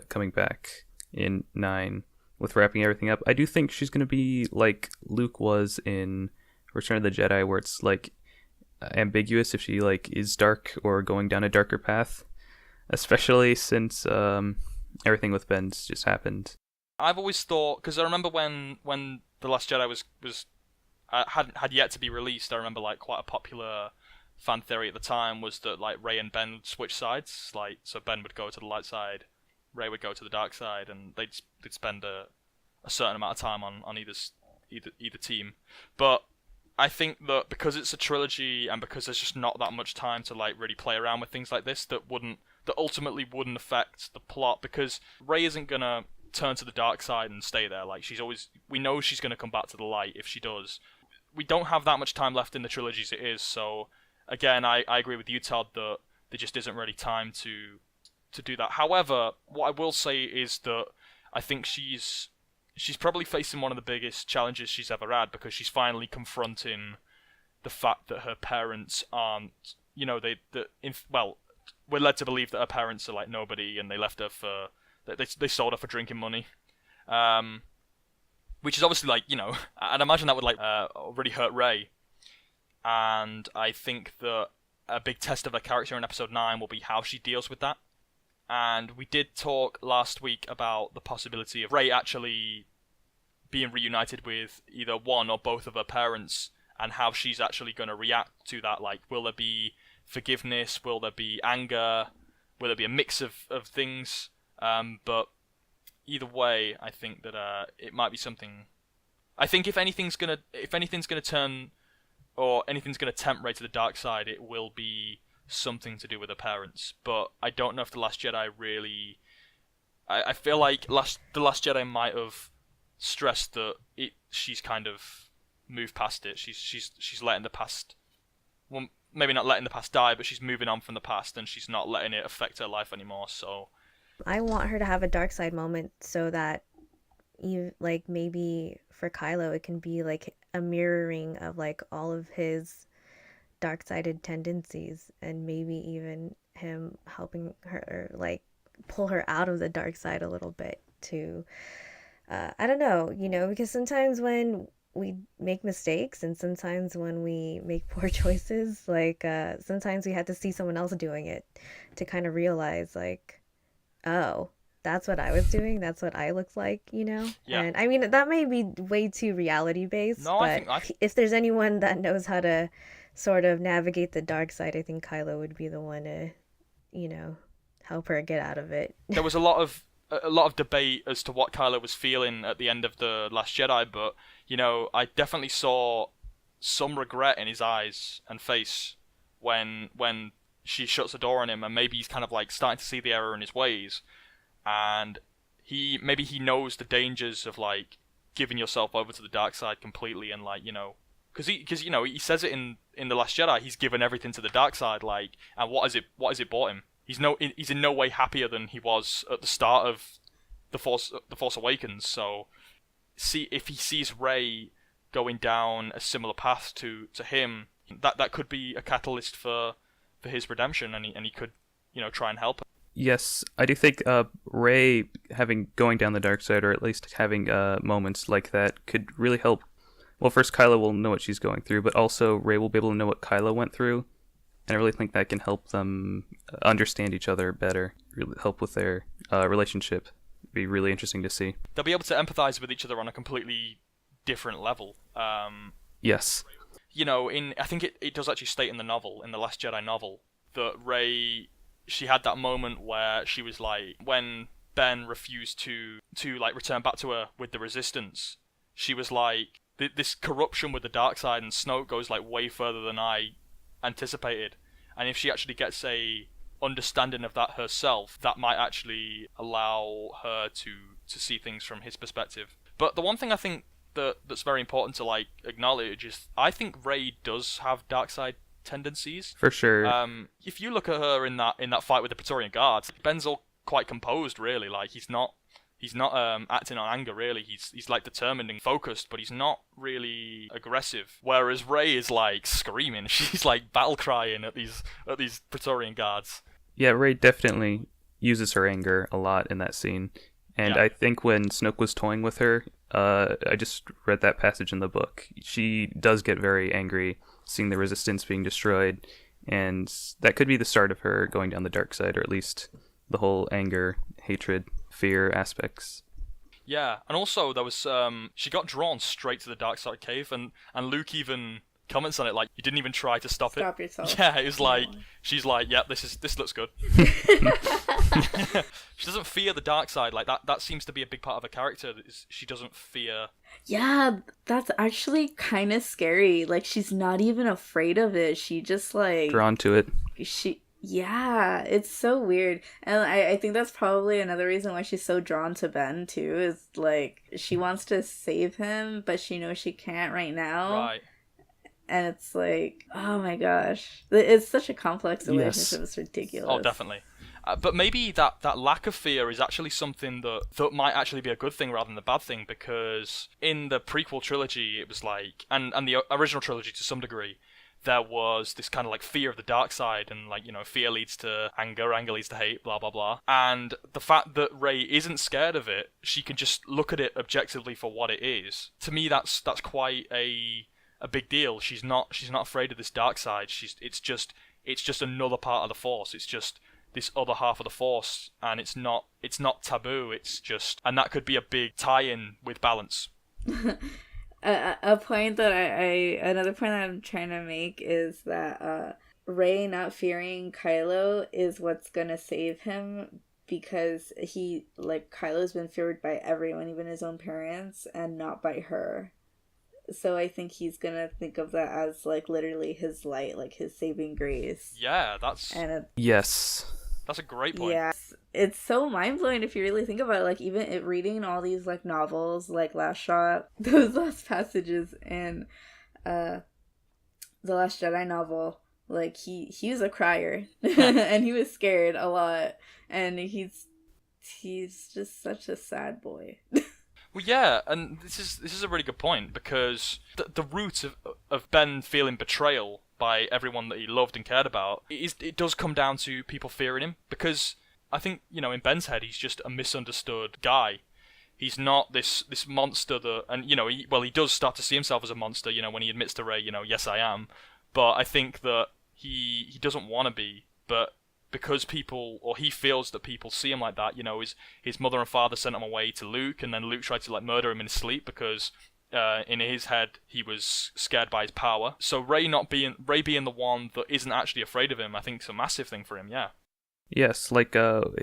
coming back in 9 with wrapping everything up. I do think she's going to be like Luke was in Return of the Jedi, where it's like ambiguous if she like is dark or going down a darker path, especially since everything with Ben's just happened. I've always thought, because I remember when The Last Jedi was had yet to be released, I remember like quite a popular fan theory at the time was that like Rey and Ben would switch sides, like so Ben would go to the light side, Rey would go to the dark side, and they'd spend a certain amount of time on either team. But I think that because it's a trilogy and because there's just not that much time to like really play around with things like this, that ultimately wouldn't affect the plot, because Rey isn't gonna turn to the dark side and stay there. Like we know she's gonna come back to the light if she does. We don't have that much time left in the trilogy as it is, so again, I agree with you, Todd, that there just isn't really time to do that. However, what I will say is that I think she's probably facing one of the biggest challenges she's ever had, because she's finally confronting the fact that her parents aren't, you know, we're led to believe that her parents are like nobody, and they left her for, they sold her for drinking money, which is obviously like, you know, I'd imagine that would like really hurt Rey, and I think that a big test of her character in episode 9 will be how she deals with that. And we did talk last week about the possibility of Rey actually being reunited with either one or both of her parents, and how she's actually going to react to that. Like, will there be forgiveness? Will there be anger? Will there be a mix of things? But either way, I think that it might be something. I think if anything's gonna turn, or anything's gonna tempt Rey to the dark side, it will be something to do with her parents. But I don't know if The Last Jedi really. I feel like The Last Jedi might have stressed that she's kind of moved past it. She's letting the past. Well, maybe not letting the past die, but she's moving on from the past, and she's not letting it affect her life anymore. So I want her to have a dark side moment, so that like maybe for Kylo it can be like a mirroring of like all of his dark-sided tendencies, and maybe even him helping her like pull her out of the dark side a little bit to I don't know, you know, because sometimes when we make mistakes and sometimes when we make poor choices, like sometimes we have to see someone else doing it to kind of realize like, oh, that's what I was doing, that's what I looked like, you know? Yeah. And I mean, that may be way too reality based, No, but I think if there's anyone that knows how to sort of navigate the dark side, I think Kylo would be the one to, you know, help her get out of it. There was a lot of debate as to what Kylo was feeling at the end of The Last Jedi, but you know, I definitely saw some regret in his eyes and face when she shuts the door on him, and maybe he's kind of like starting to see the error in his ways, and maybe he knows the dangers of like giving yourself over to the dark side completely, and like, you know, because you know, he says it in The Last Jedi, he's given everything to the dark side, like, and what has it bought him? He's in no way happier than he was at the start of the Force Awakens. So if he sees Rey going down a similar path to him, that could be a catalyst for his redemption, and he could, you know, try and help her. Yes, I do think Rey going down the dark side, or at least having moments like that, could really help. Well, first Kylo will know what she's going through, but also Rey will be able to know what Kylo went through, And I really think that can help them understand each other better, really help with their relationship. It'd be really interesting to see. They'll be able to empathize with each other on a completely different level. Yes. You know, I think it does actually state in the novel, in the Last Jedi novel, that Rey, she had that moment where she was like, when Ben refused to like return back to her with the Resistance, she was like, this corruption with the dark side and Snoke goes like way further than I anticipated, and if she actually gets a understanding of that herself, that might actually allow her to see things from his perspective. But the one thing I think that's very important to like acknowledge is I think Rey does have dark side tendencies. For sure. If you look at her in that fight with the Praetorian Guards, Ben's all quite composed, really. Like he's not acting on anger, really. He's like determined and focused, but he's not really aggressive. Whereas Rey is like screaming. She's like battle crying at these Praetorian Guards. Yeah, Rey definitely uses her anger a lot in that scene. And Yeah. I think when Snoke was toying with her, I just read that passage in the book. She does get very angry seeing the Resistance being destroyed, and that could be the start of her going down the dark side, or at least the whole anger, hatred, fear aspects. Yeah, and also there was she got drawn straight to the dark side cave, and Luke even comments on it like, you didn't even try to stop Stop it. yourself. Yeah, it was like, she's like, yeah, this looks good. She doesn't fear the dark side. Like that seems to be a big part of her character. She doesn't fear. Yeah, that's actually kind of scary. Like, she's not even afraid of it. She just like Drawn to it. Yeah, it's so weird. And I think that's probably another reason why she's so drawn to Ben too, is like she wants to save him, but she knows she can't right now. Right. And it's like, oh my gosh. It's such a complex relationship. Yes. It's ridiculous. Oh, definitely. But maybe that lack of fear is actually something that might actually be a good thing rather than a bad thing, because in the prequel trilogy, it was like, and the original trilogy to some degree, there was this kind of like fear of the dark side, and like, you know, fear leads to anger leads to hate, blah, blah, blah. And the fact that Rey isn't scared of it, she can just look at it objectively for what it is. To me, that's quite a big deal. She's not afraid of this dark side. It's just another part of the Force. It's just this other half of the Force, and it's not taboo. It's just, and that could be a big tie-in with balance. A point that another point that I'm trying to make is that Rey not fearing Kylo is what's gonna save him, because Kylo's been feared by everyone, even his own parents, and not by her. So I think he's gonna think of that as like literally his light, like his saving grace. Yeah, that's Yes. a great point. Yeah, it's so mind-blowing if you really think about it. Like, even reading all these like novels, like Last Shot, those last passages in the Last Jedi novel, like he was a crier and he was scared a lot, and he's just such a sad boy. Well, yeah, and this is a really good point, because the root of Ben feeling betrayal by everyone that he loved and cared about, it does come down to people fearing him, because I think, you know, in Ben's head, he's just a misunderstood guy. He's not this monster that, and, you know, he does start to see himself as a monster, you know, when he admits to Rey, you know, yes, I am, but I think that he doesn't want to be, but because people, or he feels that people see him like that, you know, his mother and father sent him away to Luke, and then Luke tried to like murder him in his sleep because in his head he was scared by his power. So Rey being the one that isn't actually afraid of him, I think is a massive thing for him. Yeah. Yes, like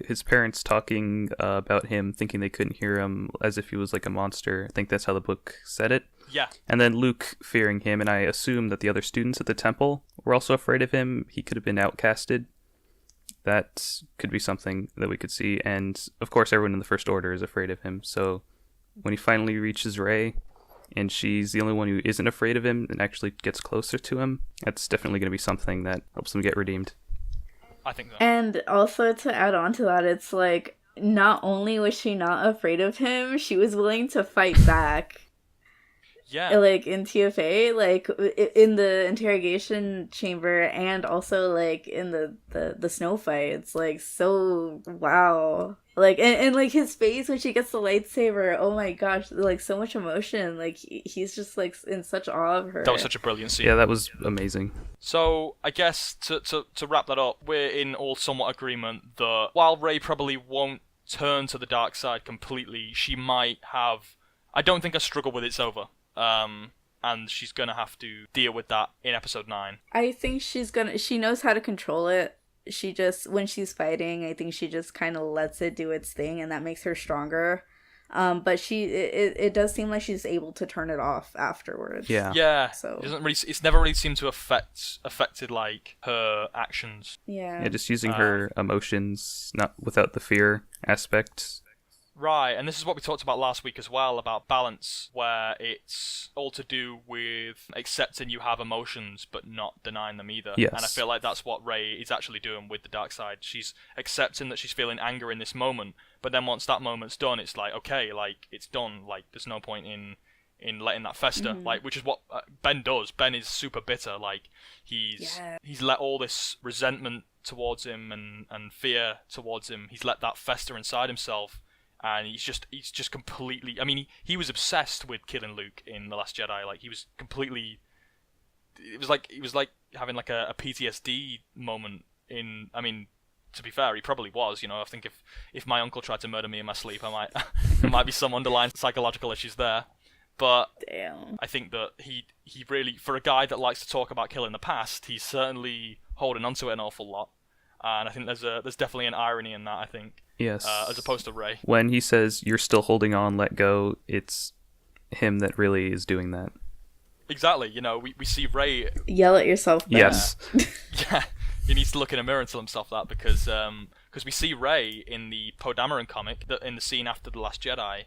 his parents talking about him, thinking they couldn't hear him as if he was like a monster. I think that's how the book said it. Yeah. And then Luke fearing him, and I assume that the other students at the temple were also afraid of him. He could have been outcasted. That could be something that we could see. And of course, everyone in the First Order is afraid of him. So when he finally reaches Rey, and she's the only one who isn't afraid of him and actually gets closer to him, that's definitely going to be something that helps him get redeemed. I think so. And also, to add on to that, it's like, not only was she not afraid of him, she was willing to fight back. Yeah. Like, in TFA, like, in the interrogation chamber, and also, like, in the snow fight. It's, like, so, wow. Like and like his face when she gets the lightsaber, oh my gosh, like so much emotion. Like he's just like in such awe of her. That was such a brilliant scene. Yeah, that was amazing. So I guess to wrap that up, we're in all somewhat agreement that while Rey probably won't turn to the dark side completely, she might have. I don't think a struggle with it's over. And she's gonna have to deal with that in episode 9. I think she knows how to control it. She just, when she's fighting, I think she just kind of lets it do its thing, and that makes her stronger. But it does seem like she's able to turn it off afterwards. Yeah. So it's never really seemed to affected like her actions. Yeah. Yeah, just using her emotions, not without the fear aspect. Right, and this is what we talked about last week as well, about balance, where it's all to do with accepting you have emotions, but not denying them either. Yes. And I feel like that's what Rey is actually doing with the dark side. She's accepting that she's feeling anger in this moment, but then once that moment's done, it's like, okay, like, it's done. Like, there's no point in letting that fester. Like, which is what Ben does. Ben is super bitter. Like, he's let all this resentment towards him and fear towards him, he's let that fester inside himself. And he's just completely. I mean, he was obsessed with killing Luke in The Last Jedi. Like, he was completely. It was like having like a PTSD moment. I mean, to be fair, he probably was. You know, I think if my uncle tried to murder me in my sleep, there might be some underlying psychological issues there. But damn, I think that he really, for a guy that likes to talk about killing the past, he's certainly holding onto it an awful lot. And I think there's definitely an irony in that, I think. Yes. As opposed to Rey. When he says, you're still holding on, let go, it's him that really is doing that. Exactly. You know, we see Rey... Yell at yourself back. Yes. Yeah, he needs to look in a mirror and tell himself that, because we see Rey in the Poe Dameron comic, in the scene after The Last Jedi,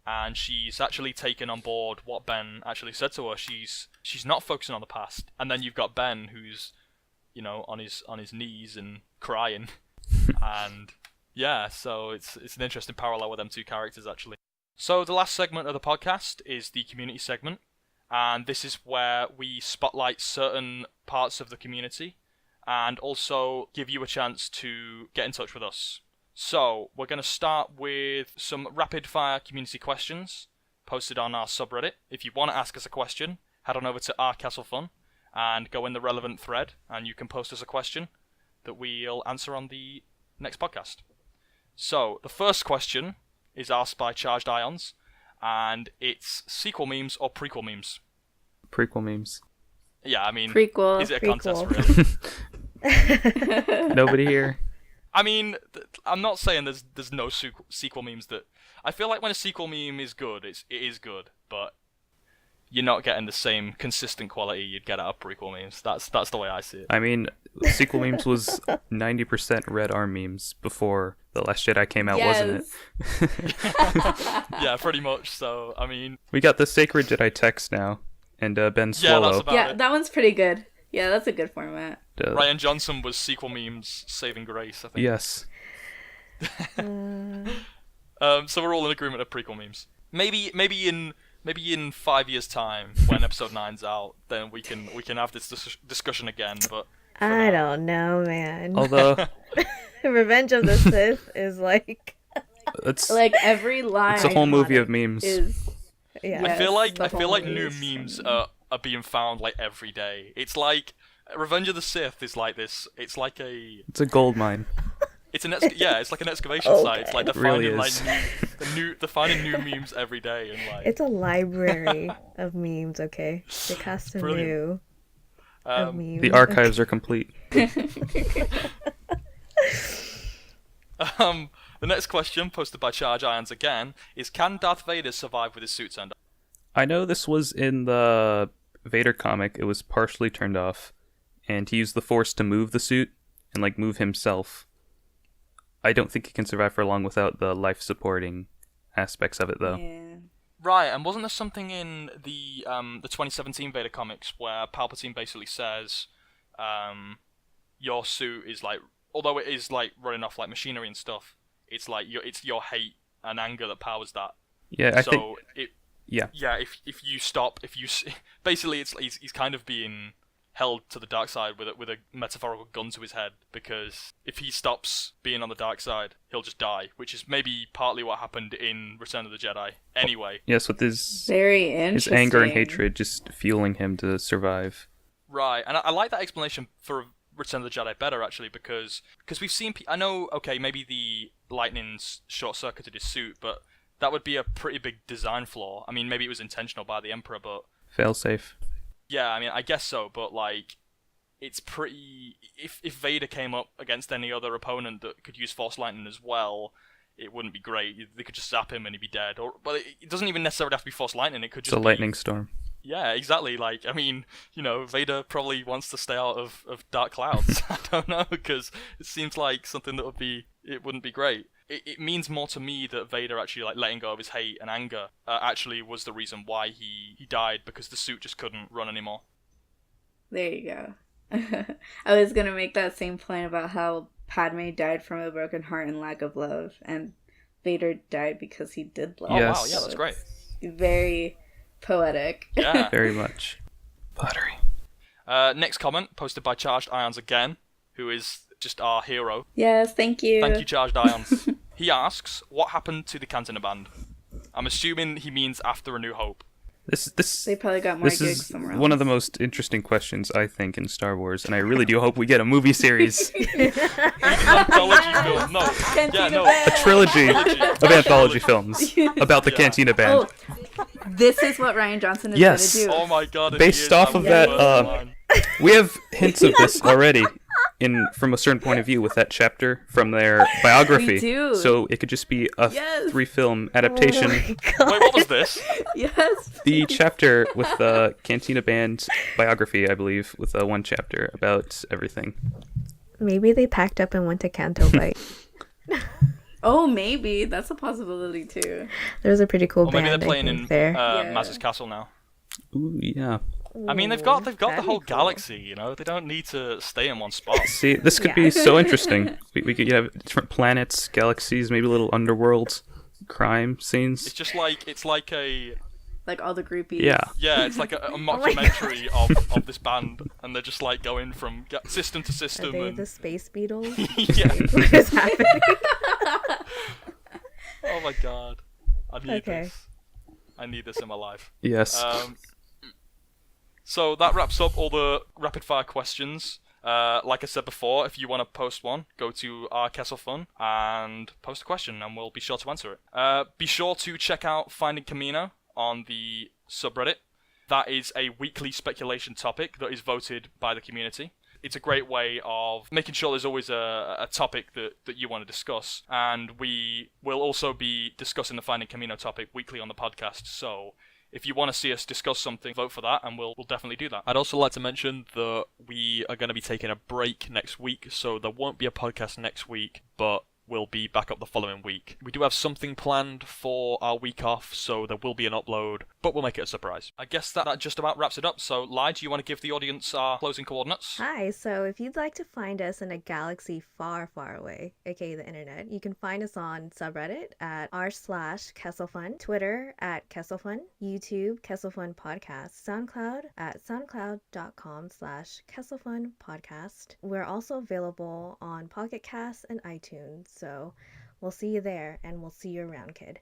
and she's actually taken on board what Ben actually said to her. She's not focusing on the past. And then you've got Ben, who's, you know, on his knees and crying. And... yeah, so it's an interesting parallel with them two characters, actually. So the last segment of the podcast is the community segment, and this is where we spotlight certain parts of the community and also give you a chance to get in touch with us. So we're going to start with some rapid-fire community questions posted on our subreddit. If you want to ask us a question, head on over to our Kessel Fun and go in the relevant thread, and you can post us a question that we'll answer on the next podcast. So, the first question is asked by Charged Ions, and it's sequel memes or prequel memes? Prequel memes. Yeah, I mean, prequel. Is it a contest, really? Nobody here. I mean, I'm not saying there's no sequel memes that... I feel like when a sequel meme is good, it is good, but you're not getting the same consistent quality you'd get out of prequel memes. That's the way I see it. I mean, sequel memes was 90% Red Arm memes before The Last Jedi came out, wasn't it? Yeah, pretty much. So, I mean... we got the Sacred Jedi text now, and Ben Swallow. Yeah, that's about it. That one's pretty good. Yeah, that's a good format. Ryan Johnson was sequel memes saving grace, I think. Yes. So we're all in agreement of prequel memes. Maybe in 5 years' time, when episode 9's out, then we can have this discussion again. But I don't know, man. Although Revenge of the Sith is like it's like every line. it's a whole movie of memes. yeah. I feel like movie new is memes are being found like every day. It's like Revenge of the Sith is like this. It's like it's a gold mine. It's it's like an excavation site. It's like they're really finding they're finding new memes every day, and like It's a library of memes. Okay, the cast of new of memes. The archives are complete. The next question, posted by Charge Irons again, is: can Darth Vader survive with his suit turned off? I know this was in the Vader comic. It was partially turned off, and he used the Force to move the suit and like move himself. I don't think he can survive for long without the life-supporting aspects of it, though. Yeah. Right, and wasn't there something in the 2017 Vader comics where Palpatine basically says, your suit is like, although it is like running off like machinery and stuff, it's like it's your hate and anger that powers that. Yeah, I so think. If you stop, basically he's kind of being held to the dark side with a metaphorical gun to his head, because if he stops being on the dark side, he'll just die, which is maybe partly what happened in Return of the Jedi. Anyway. Yes, with his Very interesting. anger and hatred just fueling him to survive. Right, and I like that explanation for Return of the Jedi better, actually, because we've seen... I know, okay, maybe the lightning's short-circuited his suit, but that would be a pretty big design flaw. I mean, maybe it was intentional by the Emperor, but... Failsafe. Yeah, I mean, I guess so, but, like, it's pretty... If Vader came up against any other opponent that could use Force Lightning as well, it wouldn't be great. They could just zap him and he'd be dead. But it doesn't even necessarily have to be Force Lightning, it could just It's a lightning storm. Yeah, exactly. Like, I mean, Vader probably wants to stay out of dark clouds. I don't know, because it seems like something that wouldn't be great. It means more to me that Vader actually, like, letting go of his hate and anger actually was the reason why he died, because the suit just couldn't run anymore. There you go. I was going to make that same point about how Padme died from a broken heart and lack of love, and Vader died because he did love. Yes. Oh, wow, yeah, that's great. Very poetic. Yeah. Very much. Pottery. Next comment, posted by Charged Ions again, who is just our hero. Yes, thank you. Thank you, Charged Ions. He asks, what happened to the Cantina Band? I'm assuming he means after A New Hope. They probably got more this gigs is somewhere else. one of the most interesting questions, I think, in Star Wars, and I really do hope we get a movie series. Anthology film. No. Cantina no. Band. A trilogy of anthology films about the Cantina Band. Oh, this is what Rian Johnson is Yes. going to do. Oh my god. if Based he is, off I'm of that, worse, man. We have hints of this already from a certain point of view with that chapter from their biography. We do. So it could just be a Yes. 3-film adaptation. Wait, what was this? Yes. The chapter with the Cantina Band biography, I believe, with one chapter about everything. Maybe they packed up and went to Canto Bight. Oh, maybe. That's a possibility, too. There's a pretty cool Or band, maybe they're playing I think, in there. Maz's Castle now. Ooh, yeah. I mean, they've got the that'd whole be cool. galaxy, They don't need to stay in one spot. See, this could Yeah. be so interesting. We could have different planets, galaxies, maybe little underworld crime scenes. It's like a Like all the groupies. Yeah. it's like a Oh mockumentary of this band, and they're just like going from system to Are system. they And the Space Beatles? yeah. What is happening? Oh my god, I need Okay. this. I need this in my life. Yes. So that wraps up all the rapid fire questions. Like I said before, if you want to post one, go to our Kessel Fun and post a question, and we'll be sure to answer it. Be sure to check out Finding Camino on the subreddit. That is a weekly speculation topic that is voted by the community. It's a great way of making sure there's always a topic that you want to discuss, and we will also be discussing the Finding Camino topic weekly on the podcast, so if you want to see us discuss something, vote for that, and we'll definitely do that. I'd also like to mention that we are going to be taking a break next week, so there won't be a podcast next week, but we'll be back up the following week. We do have something planned for our week off, so there will be an upload, but we'll make it a surprise. I guess that just about wraps it up, so Lai, do you want to give the audience our closing coordinates? Hi, so if you'd like to find us in a galaxy far, far away, aka the internet, you can find us on subreddit at r/KesselFun, Twitter at KesselFun, YouTube KesselFun Podcast, SoundCloud at soundcloud.com/KesselFunPodcast. We're also available on Pocket Casts and iTunes, so we'll see you there, and we'll see you around, kid.